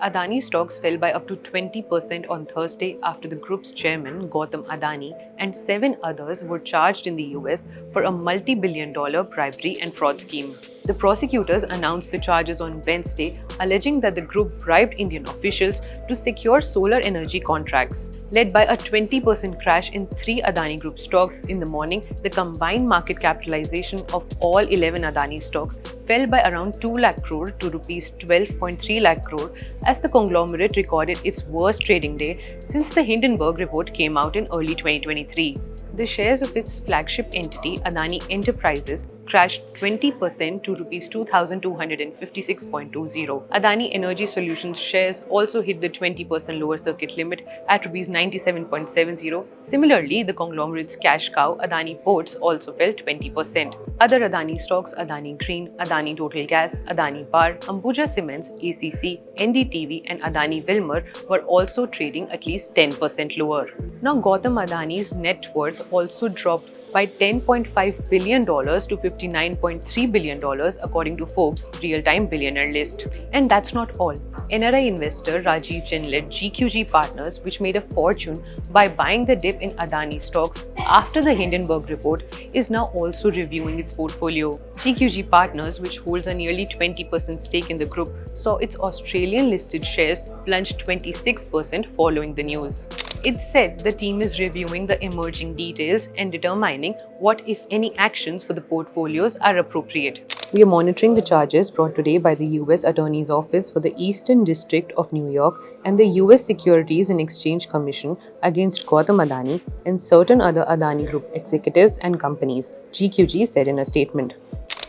Adani stocks fell by up to 20% on Thursday after the group's chairman, Gautam Adani, and 7 others were charged in the US for a multi-billion-dollar bribery and fraud scheme. The prosecutors announced the charges on Wednesday, alleging that the group bribed Indian officials to secure solar energy contracts. Led by a 20% crash in 3 Adani Group stocks in the morning, the combined market capitalization of all 11 Adani stocks fell by around 2 lakh crore to rupees 12.3 lakh crore as the conglomerate recorded its worst trading day since the Hindenburg report came out in early 2023. The shares of its flagship entity, Adani Enterprises, crashed 20% to rupees 2,256.20. Adani Energy Solutions shares also hit the 20% lower circuit limit at rupees 97.70. Similarly, the conglomerate's cash cow, Adani Ports, also fell 20%. Other Adani stocks, Adani Green, Adani Total Gas, Adani Power, Ambuja Cements, ACC, NDTV and Adani Wilmar were also trading at least 10% lower. Now, Gautam Adani's net worth also dropped by $10.5 billion to $59.3 billion according to Forbes' real-time billionaire list. And that's not all. NRI investor Rajiv Jain-led GQG Partners, which made a fortune by buying the dip in Adani stocks after the Hindenburg report, is now also reviewing its portfolio. GQG Partners, which holds a nearly 20% stake in the group, saw its Australian-listed shares plunge 26% following the news. It's said the team is reviewing the emerging details and determining what, if any, actions for the portfolios are appropriate. We are monitoring the charges brought today by the US Attorney's Office for the Eastern District of New York and the US Securities and Exchange Commission against Gautam Adani and certain other Adani Group executives and companies, GQG said in a statement.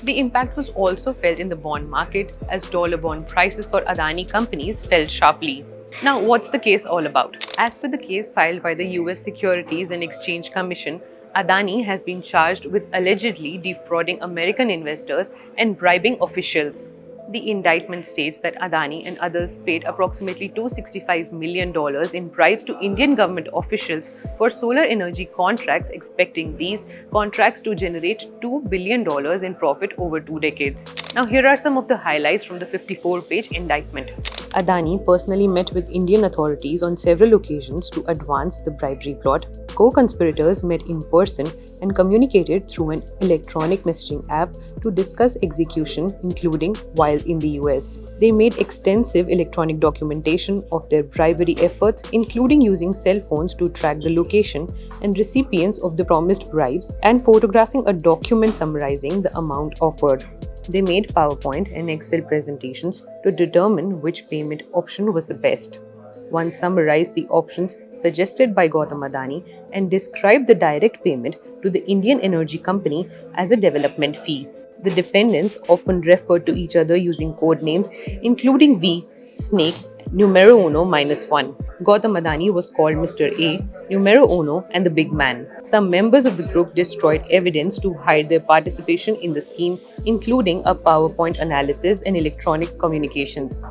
The impact was also felt in the bond market as dollar bond prices for Adani companies fell sharply. Now, what's the case all about? As per the case filed by the US Securities and Exchange Commission, Adani has been charged with allegedly defrauding American investors and bribing officials. The indictment states that Adani and others paid approximately $265 million in bribes to Indian government officials for solar energy contracts, expecting these contracts to generate $2 billion in profit over 2 decades. Now, here are some of the highlights from the 54-page indictment. Adani personally met with Indian authorities on several occasions to advance the bribery plot. Co-conspirators met in person and communicated through an electronic messaging app to discuss execution, including while in the US. They made extensive electronic documentation of their bribery efforts, including using cell phones to track the location and recipients of the promised bribes and photographing a document summarizing the amount offered. They made PowerPoint and Excel presentations to determine which payment option was the best. One summarized the options suggested by Gautam Adani and described the direct payment to the Indian energy company as a development fee. The defendants often referred to each other using code names, including V, Snake, Numero Uno -1. Gautam Adani was called Mr. A, Numero Uno, and the Big Man. Some members of the group destroyed evidence to hide their participation in the scheme, including a PowerPoint analysis and electronic communications.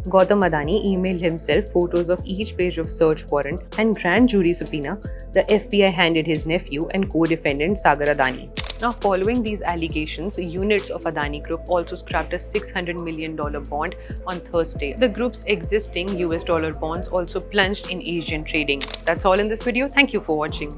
Gautam Adani emailed himself photos of each page of search warrant and grand jury subpoena the FBI handed his nephew and co-defendant Sagar Adani. Now, following these allegations, units of Adani Group also scrapped a $600 million bond on Thursday. The group's existing US dollar bonds also plunged in Asian trading. That's all in this video. Thank you for watching.